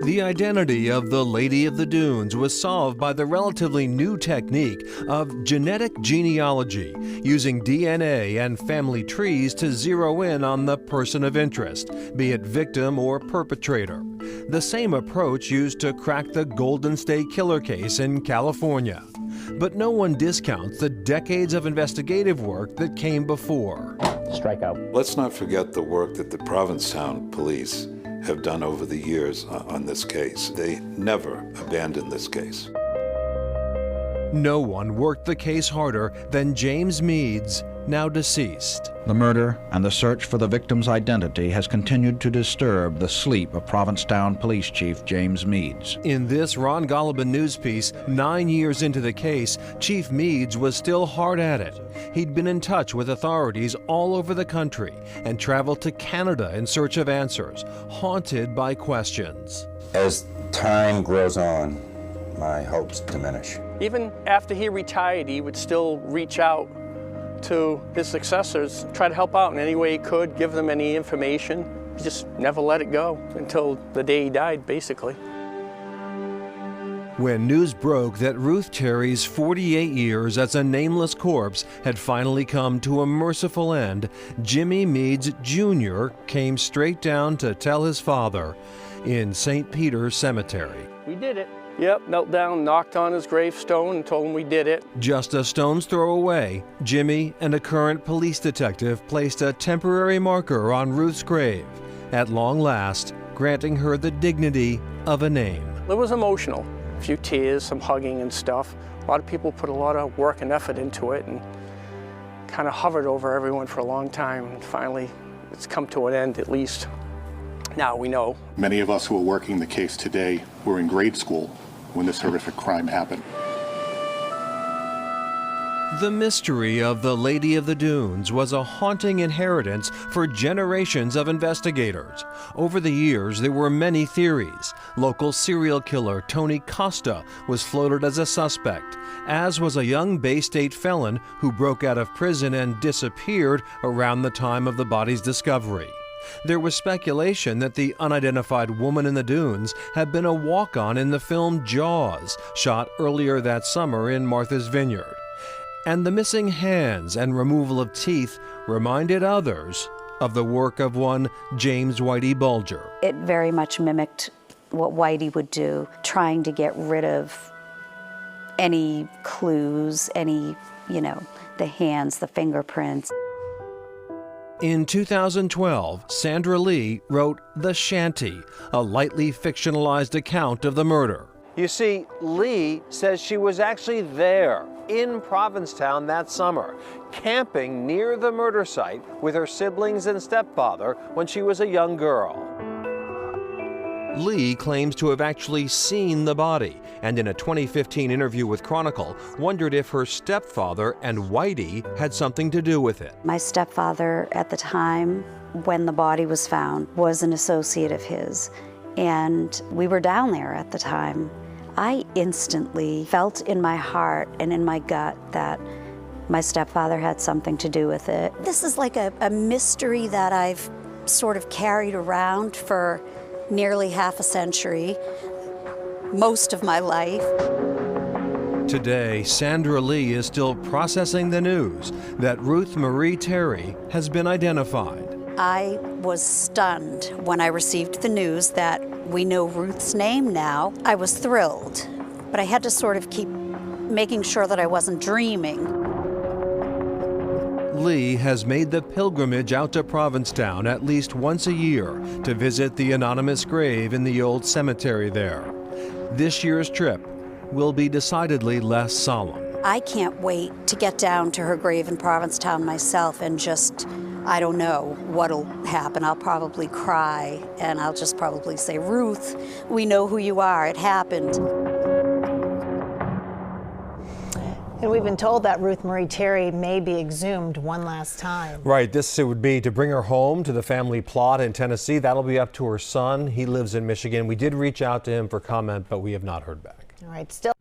The identity of the Lady of the Dunes was solved by the relatively new technique of genetic genealogy, using DNA and family trees to zero in on the person of interest, be it victim or perpetrator. The same approach used to crack the Golden State Killer case in California. But no one discounts the decades of investigative work that came before. Strikeout. Let's not forget the work that the Provincetown police have done over the years on this case. They never abandoned this case. No one worked the case harder than James Meads, now deceased. The murder and the search for the victim's identity has continued to disturb the sleep of Provincetown Police Chief James Meads. In this Ron Golubin news piece, 9 years into the case, Chief Meads was still hard at it. He'd been in touch with authorities all over the country and traveled to Canada in search of answers, haunted by questions. As time grows on, my hopes diminish. Even after he retired, he would still reach out to his successors, try to help out in any way he could, give them any information. He just never let it go until the day he died, basically. When news broke that Ruth Terry's 48 years as a nameless corpse had finally come to a merciful end, Jimmy Meads Jr. came straight down to tell his father in St. Peter's Cemetery. We did it. Yep, knelt down, knocked on his gravestone and told him we did it. Just a stone's throw away, Jimmy and a current police detective placed a temporary marker on Ruth's grave, at long last granting her the dignity of a name. It was emotional. A few tears, some hugging and stuff. A lot of people put a lot of work and effort into it and kind of hovered over everyone for a long time. And finally, it's come to an end, at least. Now we know. Many of us who are working the case today were in grade school when this horrific crime happened. The mystery of the Lady of the Dunes was a haunting inheritance for generations of investigators. Over the years, there were many theories. Local serial killer Tony Costa was floated as a suspect, as was a young Bay State felon who broke out of prison and disappeared around the time of the body's discovery. There was speculation that the unidentified woman in the dunes had been a walk-on in the film Jaws, shot earlier that summer in Martha's Vineyard. And the missing hands and removal of teeth reminded others of the work of one James Whitey Bulger. It very much mimicked what Whitey would do, trying to get rid of any clues, any, the hands, the fingerprints. In 2012, Sandra Lee wrote The Shanty, a lightly fictionalized account of the murder. You see, Lee says she was actually there in Provincetown that summer, camping near the murder site with her siblings and stepfather when she was a young girl. Lee claims to have actually seen the body, and in a 2015 interview with Chronicle, wondered if her stepfather and Whitey had something to do with it. My stepfather at the time when the body was found was an associate of his, and we were down there at the time. I instantly felt in my heart and in my gut that my stepfather had something to do with it. This is like a mystery that I've sort of carried around for nearly half a century, most of my life. Today, Sandra Lee is still processing the news that Ruth Marie Terry has been identified. I was stunned when I received the news that we know Ruth's name now. I was thrilled, but I had to sort of keep making sure that I wasn't dreaming. Lee has made the pilgrimage out to Provincetown at least once a year to visit the anonymous grave in the old cemetery there. This year's trip will be decidedly less solemn. I can't wait to get down to her grave in Provincetown myself and just, I don't know what'll happen. I'll probably cry and I'll just probably say, Ruth, we know who you are, it happened. And we've been told that Ruth Marie Terry may be exhumed one last time. Right, this would be to bring her home to the family plot in Tennessee. That'll be up to her son. He lives in Michigan. We did reach out to him for comment, but we have not heard back. All right, still.